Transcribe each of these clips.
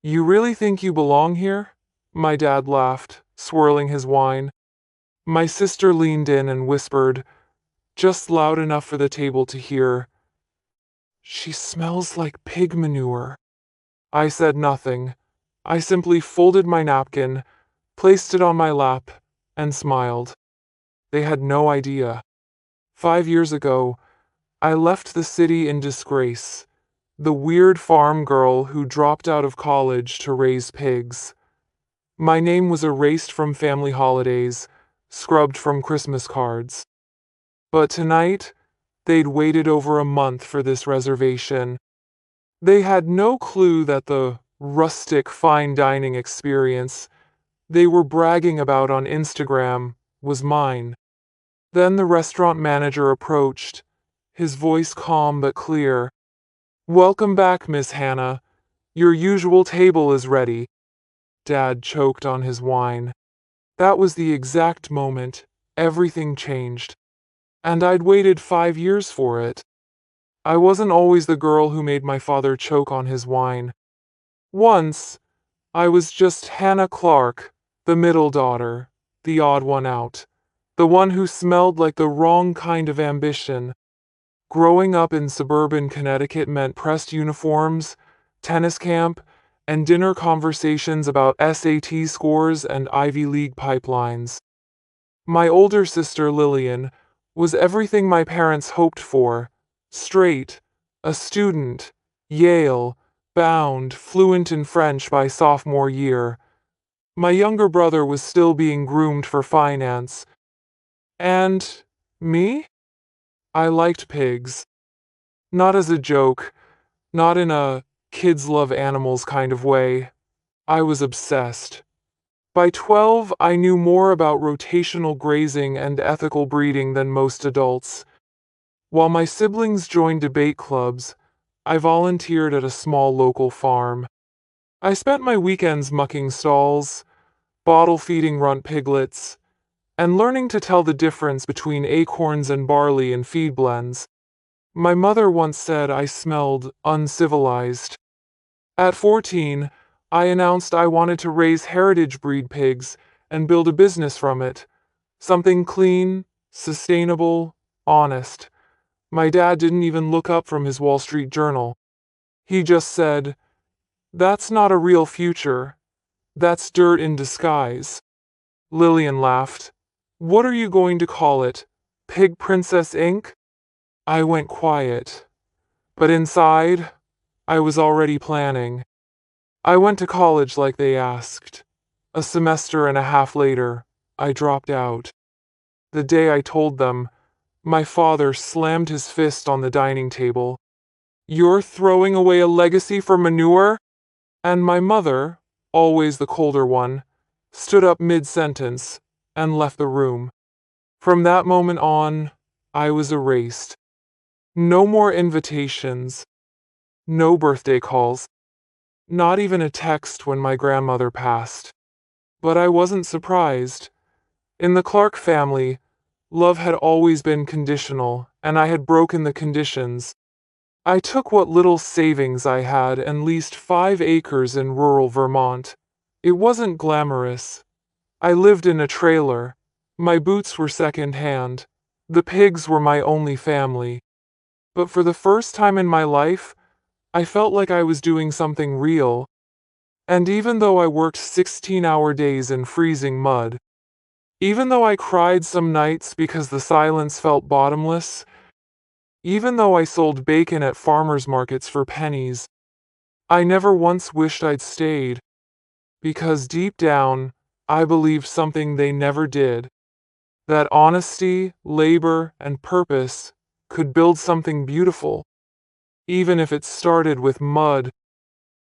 You really think you belong here? My dad laughed, swirling his wine. My sister leaned in and whispered, just loud enough for the table to hear, "She smells like pig manure." I said nothing. I simply folded my napkin, placed it on my lap, and smiled. They had no idea. 5 years ago, I left the city in disgrace, the weird farm girl who dropped out of college to raise pigs. My name was erased from family holidays, scrubbed from Christmas cards. But tonight, they'd waited over a month for this reservation. They had no clue that the rustic fine dining experience they were bragging about on Instagram was mine. Then the restaurant manager approached, his voice calm but clear. "Welcome back, Miss Hannah. Your usual table is ready." Dad choked on his wine. That was the exact moment everything changed. And I'd waited 5 years for it. I wasn't always the girl who made my father choke on his wine. Once, I was just Hannah Clark, the middle daughter, the odd one out, the one who smelled like the wrong kind of ambition. Growing up in suburban Connecticut meant pressed uniforms, tennis camp, and dinner conversations about SAT scores and Ivy League pipelines. My older sister Lillian was everything my parents hoped for: straight, a student, Yale, bound, fluent in French by sophomore year. My younger brother was still being groomed for finance. And me? I liked pigs. Not as a joke, not in a kids love animals kind of way. I was obsessed. By 12, I knew more about rotational grazing and ethical breeding than most adults. While my siblings joined debate clubs, I volunteered at a small local farm. I spent my weekends mucking stalls, bottle feeding runt piglets, and learning to tell the difference between acorns and barley in feed blends. My mother once said I smelled uncivilized. At 14, I announced I wanted to raise heritage breed pigs and build a business from it. Something clean, sustainable, honest. My dad didn't even look up from his Wall Street Journal. He just said, "That's not a real future. That's dirt in disguise." Lillian laughed. "What are you going to call it? Pig Princess Inc.?" I went quiet. But inside, I was already planning. I went to college like they asked. A semester and a half later, I dropped out. The day I told them, my father slammed his fist on the dining table. "You're throwing away a legacy for manure?" And my mother, always the colder one, stood up mid-sentence and left the room. From that moment on, I was erased. No more invitations, no birthday calls, not even a text when my grandmother passed. But I wasn't surprised. In the Clark family, love had always been conditional, and I had broken the conditions. I took what little savings I had and leased 5 acres in rural Vermont. It wasn't glamorous. I lived in a trailer. My boots were second-hand. The pigs were my only family. But for the first time in my life, I felt like I was doing something real. And even though I worked 16-hour days in freezing mud, even though I cried some nights because the silence felt bottomless, even though I sold bacon at farmers markets for pennies, I never once wished I'd stayed. Because deep down, I believed something they never did. That honesty, labor, and purpose could build something beautiful, even if it started with mud.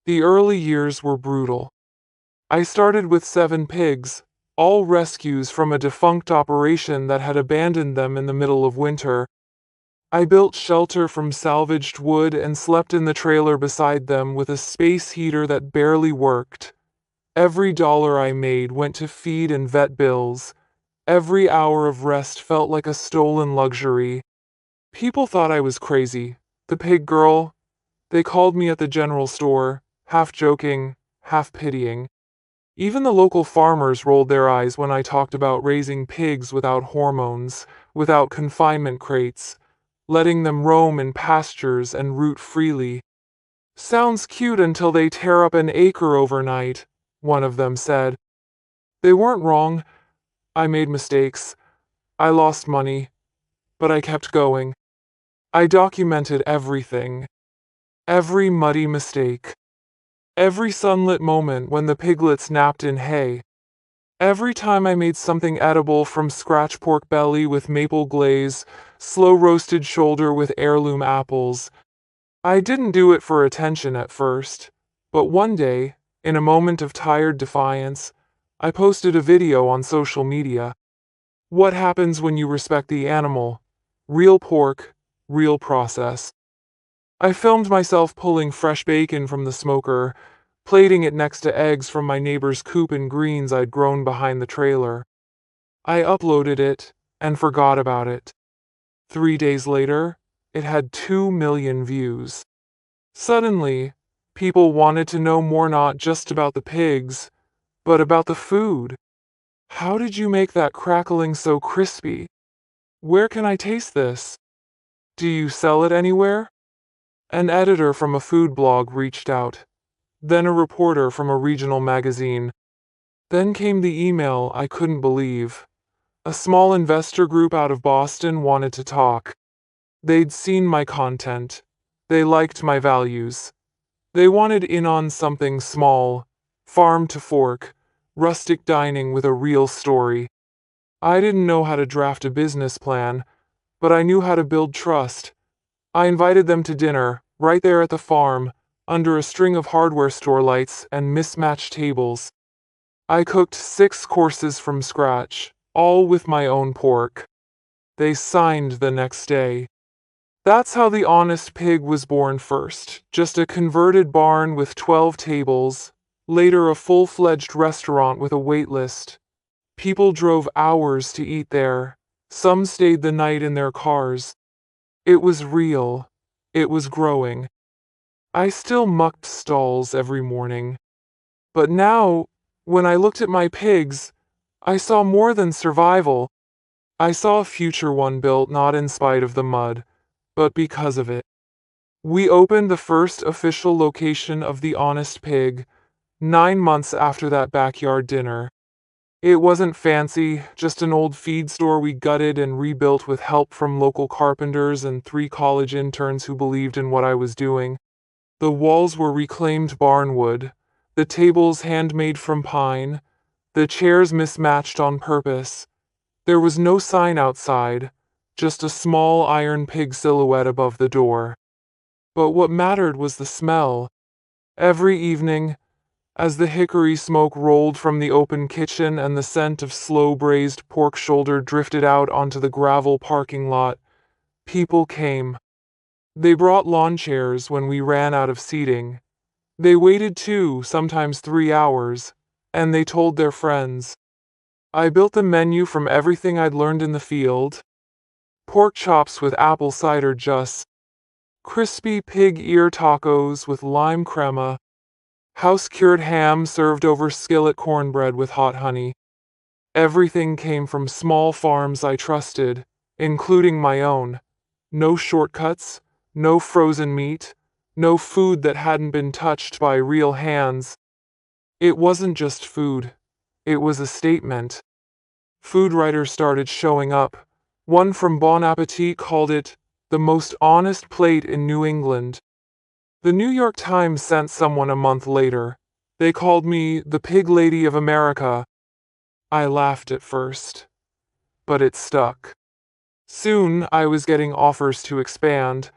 The early years were brutal. I started with 7 pigs, all rescues from a defunct operation that had abandoned them in the middle of winter. I built shelter from salvaged wood and slept in the trailer beside them with a space heater that barely worked. Every dollar I made went to feed and vet bills. Every hour of rest felt like a stolen luxury. People thought I was crazy. The pig girl. They called me at the general store, half joking, half pitying. Even the local farmers rolled their eyes when I talked about raising pigs without hormones, without confinement crates, letting them roam in pastures and root freely. Sounds cute until they tear up an acre overnight, one of them said. They weren't wrong. I made mistakes. I lost money, but I kept going. I documented everything. Every muddy mistake. Every sunlit moment when the piglets napped in hay. Every time I made something edible, from scratch pork belly with maple glaze, slow roasted shoulder with heirloom apples. I didn't do it for attention at first, but one day, in a moment of tired defiance, I posted a video on social media. What happens when you respect the animal? Real pork, real process. I filmed myself pulling fresh bacon from the smoker, plating it next to eggs from my neighbor's coop and greens I'd grown behind the trailer. I uploaded it and forgot about it. 3 days later, it had 2 million views. Suddenly, people wanted to know more, not just about the pigs, but about the food. How did you make that crackling so crispy? Where can I taste this? Do you sell it anywhere? An editor from a food blog reached out, then a reporter from a regional magazine. Then came the email I couldn't believe. A small investor group out of Boston wanted to talk. They'd seen my content. They liked my values. They wanted in on something small, farm to fork, rustic dining with a real story. I didn't know how to draft a business plan, but I knew how to build trust. I invited them to dinner, right there at the farm, under a string of hardware store lights and mismatched tables. I cooked 6 courses from scratch, all with my own pork. They signed the next day. That's how the Honest Pig was born first, just a converted barn with 12 tables, later a full-fledged restaurant with a wait list. People drove hours to eat there. Some stayed the night in their cars. It was real. It was growing. I still mucked stalls every morning. But now, when I looked at my pigs, I saw more than survival. I saw a future one built not in spite of the mud, but because of it. We opened the first official location of the Honest Pig 9 months after that backyard dinner. It wasn't fancy, just an old feed store we gutted and rebuilt with help from local carpenters and 3 college interns who believed in what I was doing. The walls were reclaimed barnwood, the tables handmade from pine, the chairs mismatched on purpose. There was no sign outside, just a small iron pig silhouette above the door. But what mattered was the smell. Every evening, as the hickory smoke rolled from the open kitchen and the scent of slow braised pork shoulder drifted out onto the gravel parking lot, people came. They brought lawn chairs when we ran out of seating. They waited 2, sometimes 3 hours, and they told their friends. I built the menu from everything I'd learned in the field. Pork chops with apple cider juice, crispy pig ear tacos with lime crema, house-cured ham served over skillet cornbread with hot honey. Everything came from small farms I trusted, including my own. No shortcuts, no frozen meat, no food that hadn't been touched by real hands. It wasn't just food. It was a statement. Food writers started showing up. One from Bon Appetit called it the most honest plate in New England. The New York Times sent someone a month later. They called me the Pig Lady of America. I laughed at first, but it stuck. Soon I was getting offers to expand.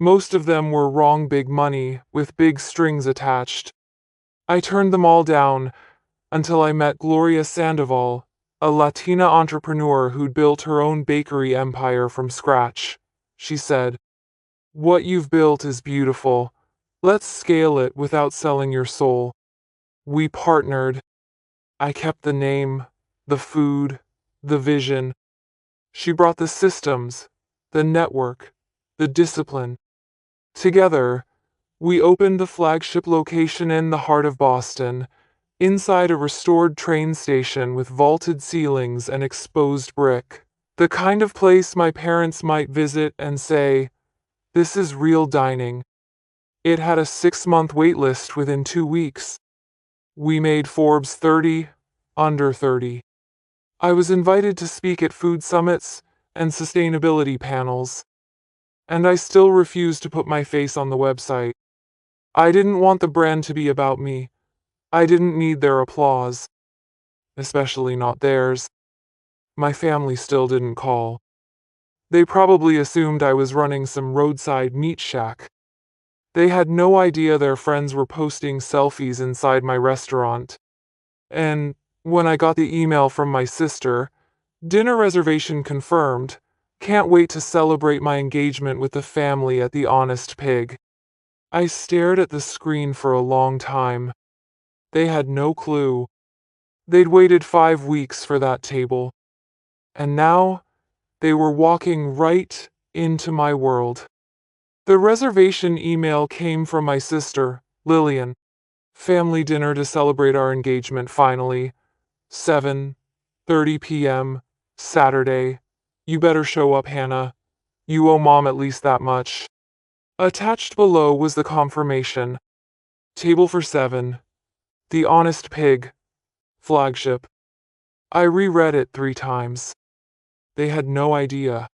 Most of them were wrong big money, with big strings attached. I turned them all down until I met Gloria Sandoval, a Latina entrepreneur who'd built her own bakery empire from scratch. She said, "What you've built is beautiful. Let's scale it without selling your soul." We partnered. I kept the name, the food, the vision. She brought the systems, the network, the discipline. Together, We opened the flagship location in the heart of Boston, inside a restored train station with vaulted ceilings and exposed brick. The kind of place my parents might visit and say, "This is real dining." It had a 6-month wait list within 2 weeks. We made Forbes 30, under 30. I was invited to speak at food summits and sustainability panels, and I still refused to put my face on the website. I didn't want the brand to be about me. I didn't need their applause, especially not theirs. My family still didn't call. They probably assumed I was running some roadside meat shack. They had no idea their friends were posting selfies inside my restaurant. And when I got the email from my sister, "Dinner reservation confirmed. Can't wait to celebrate my engagement with the family at the Honest Pig." I stared at the screen for a long time. They had no clue. They'd waited 5 weeks for that table. And now, they were walking right into my world. The reservation email came from my sister, Lillian. "Family dinner to celebrate our engagement finally. 7:30 p.m. Saturday. You better show up, Hannah. You owe Mom at least that much." Attached below was the confirmation. Table for 7. The Honest Pig. Flagship. I reread it 3 times. They had no idea.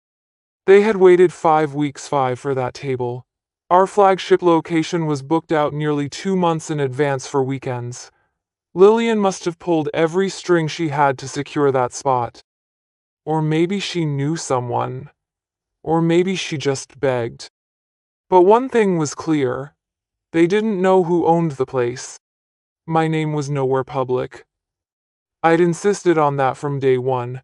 They had waited 5 weeks for that table. Our flagship location was booked out nearly 2 months in advance for weekends. Lillian must have pulled every string she had to secure that spot. Or maybe she knew someone. Or maybe she just begged. But one thing was clear. They didn't know who owned the place. My name was nowhere public. I'd insisted on that from day one.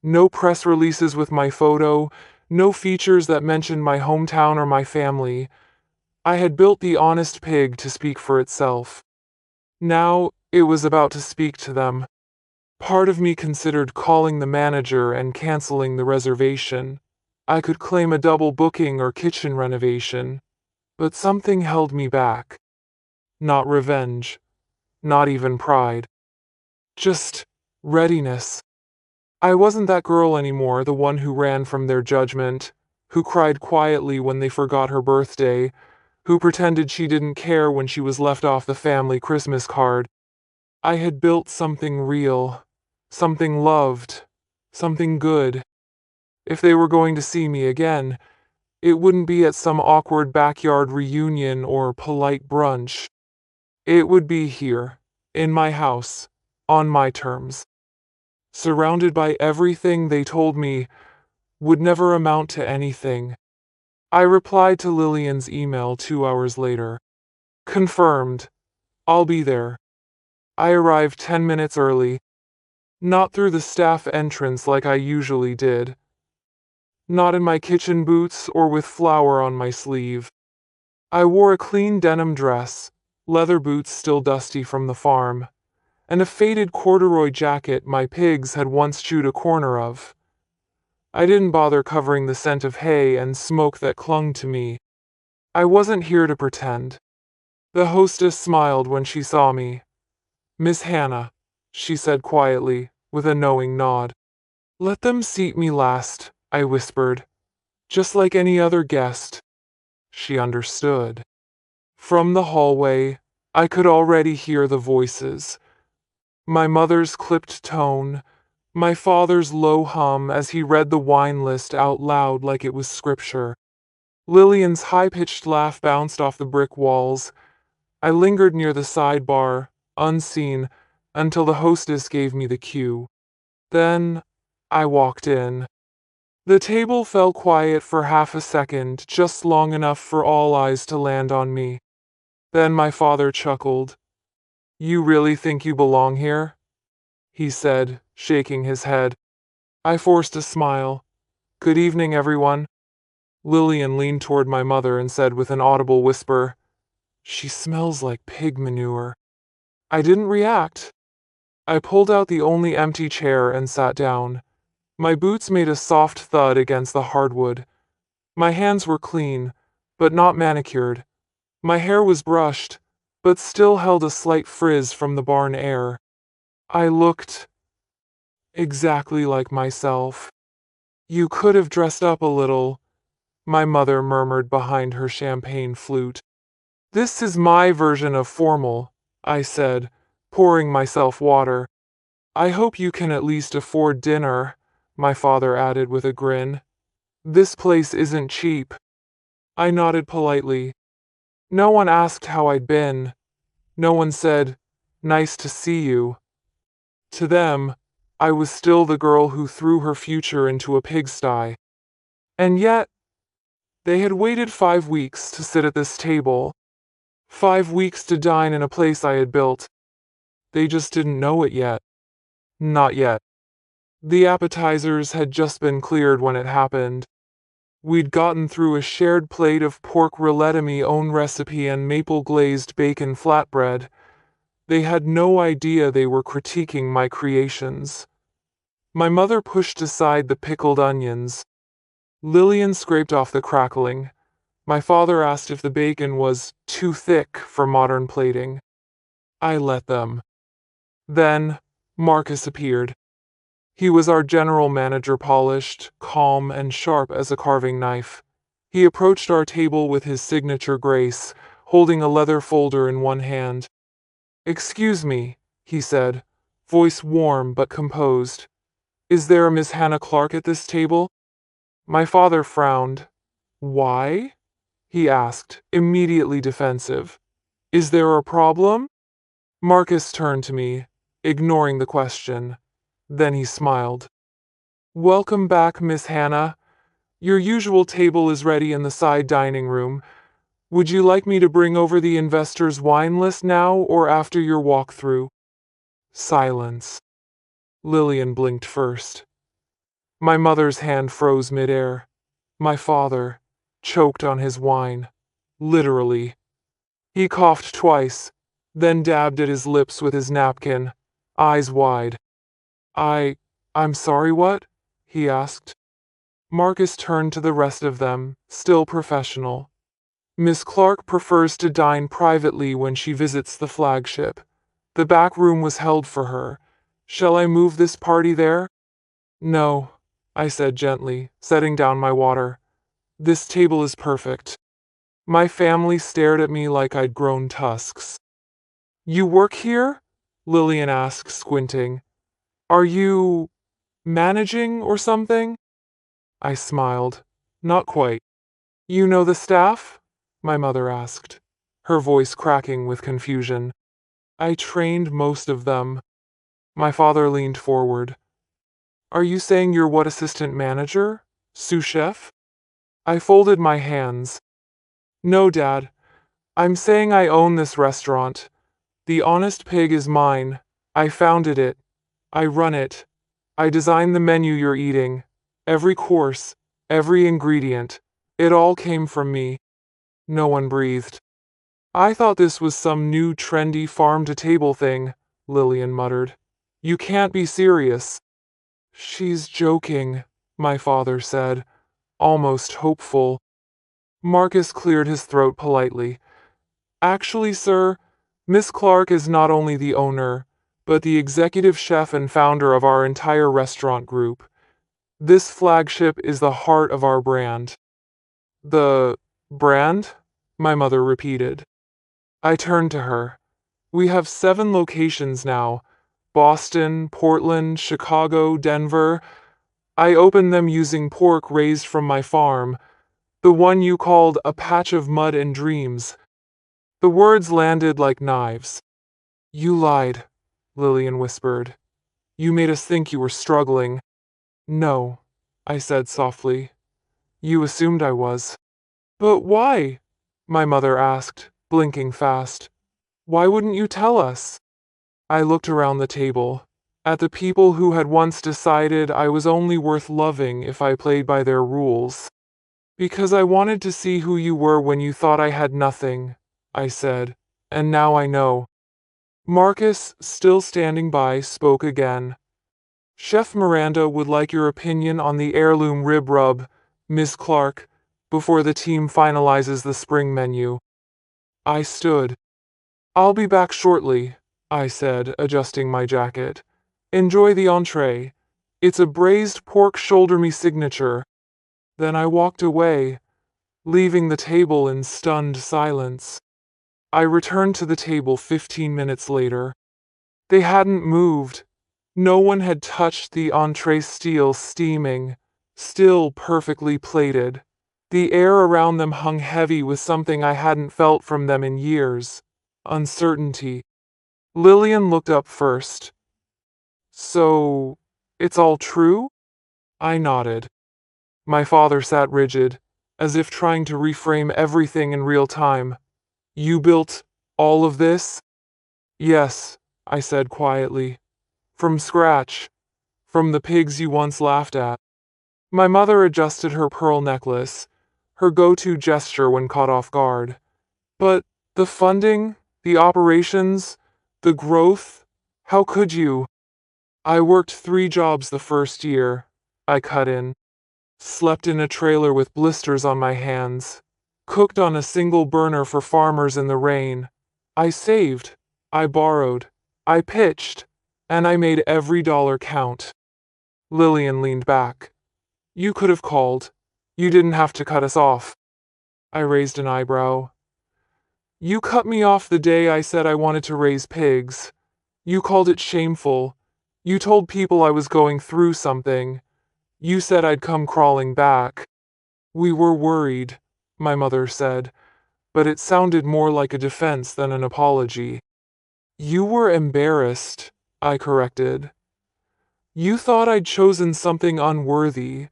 No press releases with my photo, no features that mentioned my hometown or my family. I had built the Honest Pig to speak for itself. Now, it was about to speak to them. Part of me considered calling the manager and canceling the reservation. I could claim a double booking or kitchen renovation. But something held me back. Not revenge. Not even pride. Just readiness. I wasn't that girl anymore, the one who ran from their judgment, who cried quietly when they forgot her birthday, who pretended she didn't care when she was left off the family Christmas card. I had built something real, something loved, something good. If they were going to see me again, it wouldn't be at some awkward backyard reunion or polite brunch. It would be here, in my house, on my terms. Surrounded by everything they told me would never amount to anything. I replied to Lillian's email 2 hours later. "Confirmed. I'll be there." I arrived 10 minutes early. Not through the staff entrance like I usually did. Not in my kitchen boots or with flour on my sleeve. I wore a clean denim dress, leather boots still dusty from the farm, and a faded corduroy jacket my pigs had once chewed a corner of. I didn't bother covering the scent of hay and smoke that clung to me. I wasn't here to pretend. The hostess smiled when she saw me. "Miss Hannah," she said quietly, with a knowing nod. "Let them seat me last," I whispered. "Just like any other guest." She understood. From the hallway, I could already hear the voices. My mother's clipped tone, my father's low hum as he read the wine list out loud like it was scripture. Lillian's high-pitched laugh bounced off the brick walls. I lingered near the sidebar, unseen, until the hostess gave me the cue. Then, I walked in. The table fell quiet for half a second, just long enough for all eyes to land on me. Then my father chuckled. "You really think you belong here?" he said, shaking his head. I forced a smile. "Good evening, everyone." Lillian leaned toward my mother and said with an audible whisper, "She smells like pig manure." I didn't react. I pulled out the only empty chair and sat down. My boots made a soft thud against the hardwood. My hands were clean, but not manicured. My hair was brushed, but still held a slight frizz from the barn air. I looked exactly like myself. You could have dressed up a little, my mother murmured behind her champagne flute. This is my version of formal, I said, pouring myself water. I hope you can at least afford dinner, my father added with a grin. This place isn't cheap. I nodded politely. No one asked how I'd been. No one said, "Nice to see you." To them, I was still the girl who threw her future into a pigsty. And yet, they had waited 5 weeks to sit at this table. 5 weeks to dine in a place I had built. They just didn't know it yet. Not yet. The appetizers had just been cleared when it happened. We'd gotten through a shared plate of pork rillette own recipe and maple glazed bacon flatbread. They had no idea they were critiquing my creations. My mother pushed aside the pickled onions. Lillian scraped off the crackling. My father asked if the bacon was too thick for modern plating. I let them. Then, Marcus appeared. He was our general manager, polished, calm, and sharp as a carving knife. He approached our table with his signature grace, holding a leather folder in one hand. "Excuse me," he said, voice warm but composed. "Is there a Miss Hannah Clark at this table?" My father frowned. "Why?" he asked, immediately defensive. "Is there a problem?" Marcus turned to me, ignoring the question. Then he smiled. "Welcome back, Miss Hannah. Your usual table is ready in the side dining room. Would you like me to bring over the investor's wine list now or after your walkthrough?" Silence. Lillian blinked first. My mother's hand froze midair. My father choked on his wine. Literally. He coughed twice, then dabbed at his lips with his napkin, eyes wide. I'm sorry, what?" he asked. Marcus turned to the rest of them, still professional. "Miss Clark prefers to dine privately when she visits the flagship. The back room was held for her. Shall I move this party there?" "No," I said gently, setting down my water. "This table is perfect." My family stared at me like I'd grown tusks. "You work here?" Lillian asked, squinting. "Are you managing or something?" I smiled. "Not quite." "You know the staff?" my mother asked, her voice cracking with confusion. "I trained most of them." My father leaned forward. "Are you saying you're what, assistant manager? Sous chef?" I folded my hands. "No, Dad. I'm saying I own this restaurant. The Honest Pig is mine. I founded it. I run it. I designed the menu you're eating. Every course, every ingredient. It all came from me." No one breathed. "I thought this was some new trendy farm-to-table thing," Lillian muttered. "You can't be serious." "She's joking," my father said, almost hopeful. Marcus cleared his throat politely. "Actually, sir, Miss Clark is not only the owner, but the executive chef and founder of our entire restaurant group. This flagship is the heart of our brand." "The brand?" my mother repeated. I turned to her. "We have 7 locations now. Boston, Portland, Chicago, Denver. I opened them using pork raised from my farm, the one you called a patch of mud and dreams." The words landed like knives. "You lied," Lillian whispered. "You made us think you were struggling." "No," I said softly. "You assumed I was." "But why?" my mother asked, blinking fast. "Why wouldn't you tell us?" I looked around the table, at the people who had once decided I was only worth loving if I played by their rules. "Because I wanted to see who you were when you thought I had nothing," I said, "and now I know." Marcus, still standing by, spoke again. "Chef Miranda would like your opinion on the heirloom rib rub, Miss Clark, before the team finalizes the spring menu." I stood. I'll be back shortly, I said, adjusting my jacket. Enjoy the entree. It's a braised pork shoulder me signature. Then I walked away, leaving the table in stunned silence. I returned to the table 15 minutes later. They hadn't moved. No one had touched the entree, steel steaming, still perfectly plated. The air around them hung heavy with something I hadn't felt from them in years. Uncertainty. Lillian looked up first. So, it's all true? I nodded. My father sat rigid, as if trying to reframe everything in real time. You built all of this? Yes, I said quietly. From scratch. From the pigs you once laughed at. My mother adjusted her pearl necklace, her go-to gesture when caught off guard. But the funding, the operations, the growth, how could you? I worked 3 jobs the first year, I cut in. Slept in a trailer with blisters on my hands. Cooked on a single burner for farmers in the rain. I saved. I borrowed. I pitched. And I made every dollar count. Lillian leaned back. You could have called. You didn't have to cut us off. I raised an eyebrow. You cut me off the day I said I wanted to raise pigs. You called it shameful. You told people I was going through something. You said I'd come crawling back. We were worried, my mother said, but it sounded more like a defense than an apology. You were embarrassed, I corrected. You thought I'd chosen something unworthy,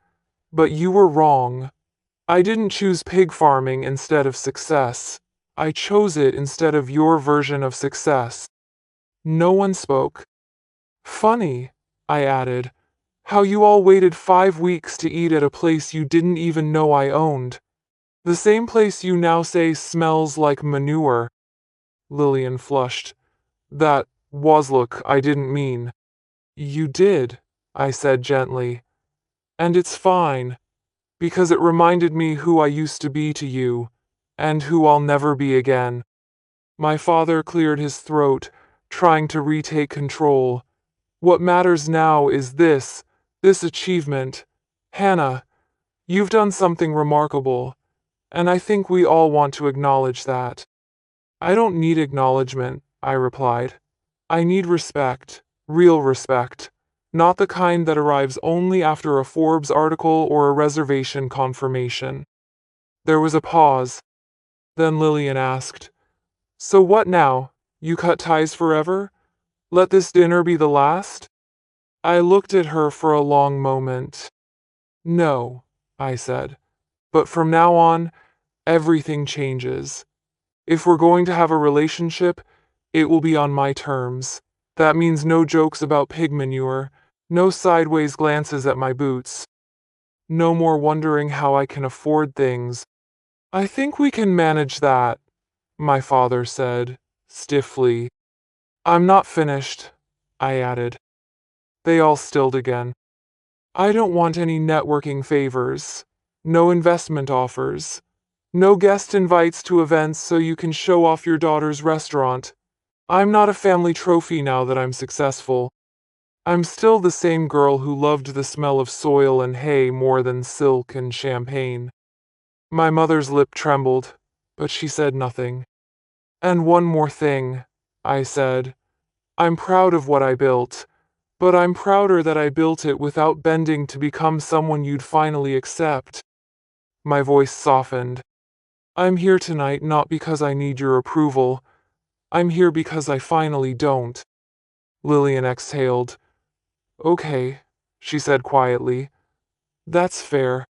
but you were wrong. I didn't choose pig farming instead of success. I chose it instead of your version of success. No one spoke. Funny, I added, how you all waited 5 weeks to eat at a place you didn't even know I owned. The same place you now say smells like manure. Lillian flushed. That was look, I didn't mean. You did, I said gently. And it's fine, because it reminded me who I used to be to you, and who I'll never be again. My father cleared his throat, trying to retake control. What matters now is this achievement. Hannah, you've done something remarkable, and I think we all want to acknowledge that. I don't need acknowledgement, I replied. I need respect, real respect, not the kind that arrives only after a Forbes article or a reservation confirmation. There was a pause. Then Lillian asked, So what now? You cut ties forever? Let this dinner be the last? I looked at her for a long moment. No, I said. But from now on, everything changes. If we're going to have a relationship, it will be on my terms. That means no jokes about pig manure, no sideways glances at my boots. No more wondering how I can afford things. I think we can manage that, my father said, stiffly. I'm not finished, I added. They all stilled again. I don't want any networking favors, no investment offers, no guest invites to events so you can show off your daughter's restaurant. I'm not a family trophy now that I'm successful. I'm still the same girl who loved the smell of soil and hay more than silk and champagne. My mother's lip trembled, but she said nothing. And one more thing, I said. I'm proud of what I built, but I'm prouder that I built it without bending to become someone you'd finally accept. My voice softened. I'm here tonight not because I need your approval. I'm here because I finally don't. Lillian exhaled. Okay, she said quietly. That's fair.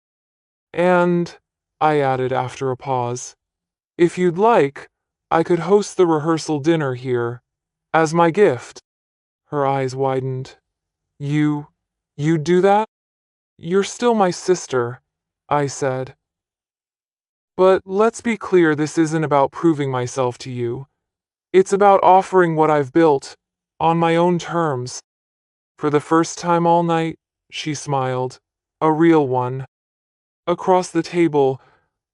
And, I added after a pause, if you'd like, I could host the rehearsal dinner here, as my gift. Her eyes widened. You'd do that? You're still my sister, I said. But let's be clear, this isn't about proving myself to you. It's about offering what I've built, on my own terms. For the first time all night, she smiled. A real one. Across the table,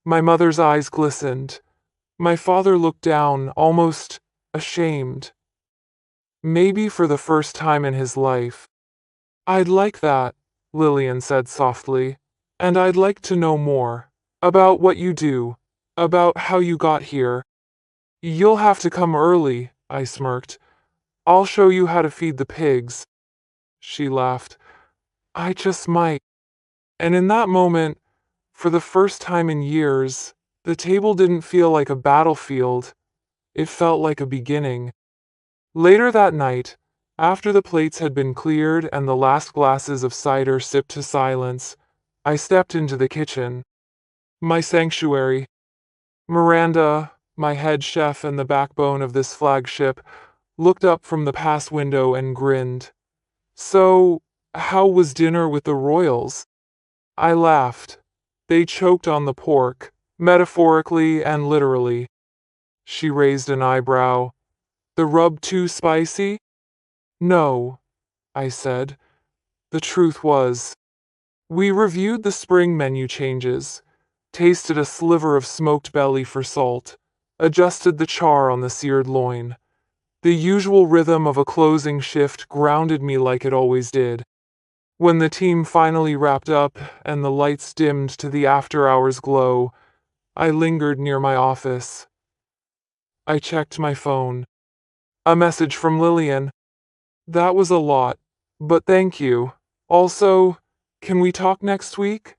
my mother's eyes glistened. My father looked down, almost ashamed. Maybe for the first time in his life. I'd like that, Lillian said softly. And I'd like to know more. About what you do. About how you got here. You'll have to come early, I smirked. I'll show you how to feed the pigs. She laughed. I just might. And in that moment, for the first time in years, the table didn't feel like a battlefield. It felt like a beginning. Later that night, after the plates had been cleared and the last glasses of cider sipped to silence, I stepped into the kitchen. My sanctuary. Miranda, my head chef and the backbone of this flagship, looked up from the pass window and grinned. So, how was dinner with the royals? I laughed. They choked on the pork, metaphorically and literally. She raised an eyebrow. The rub too spicy? No, I said. The truth was, we reviewed the spring menu changes, tasted a sliver of smoked belly for salt, adjusted the char on the seared loin. The usual rhythm of a closing shift grounded me like it always did. When the team finally wrapped up and the lights dimmed to the after-hours glow, I lingered near my office. I checked my phone. A message from Lillian. That was a lot, but thank you. Also, can we talk next week?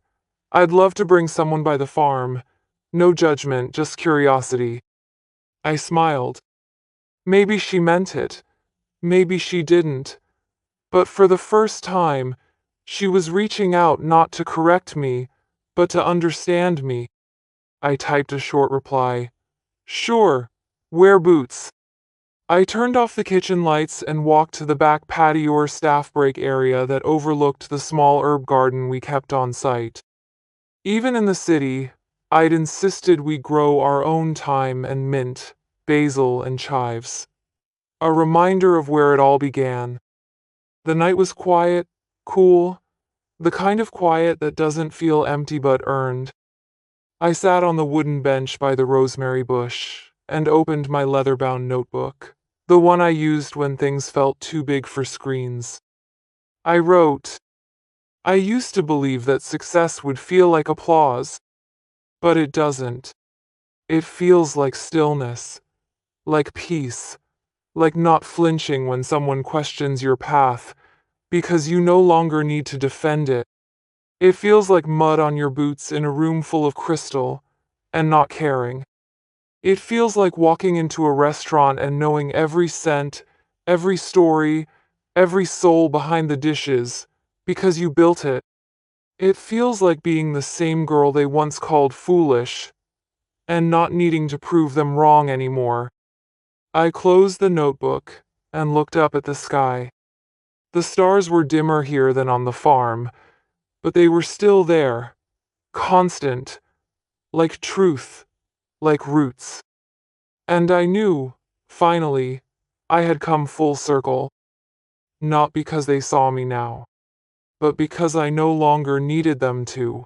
I'd love to bring someone by the farm. No judgment, just curiosity. I smiled. Maybe she meant it. Maybe she didn't. But for the first time, she was reaching out not to correct me, but to understand me. I typed a short reply. Sure. Wear boots. I turned off the kitchen lights and walked to the back patio or staff break area that overlooked the small herb garden we kept on site. Even in the city, I'd insisted we grow our own thyme and mint, basil and chives. A reminder of where it all began. The night was quiet, cool, the kind of quiet that doesn't feel empty but earned. I sat on the wooden bench by the rosemary bush and opened my leather-bound notebook, the one I used when things felt too big for screens. I wrote, I used to believe that success would feel like applause, but it doesn't. It feels like stillness, like peace, like not flinching when someone questions your path, because you no longer need to defend it. It feels like mud on your boots in a room full of crystal, and not caring. It feels like walking into a restaurant and knowing every scent, every story, every soul behind the dishes, because you built it. It feels like being the same girl they once called foolish, and not needing to prove them wrong anymore. I closed the notebook and looked up at the sky. The stars were dimmer here than on the farm, but they were still there, constant, like truth, like roots. And I knew, finally, I had come full circle, not because they saw me now, but because I no longer needed them to.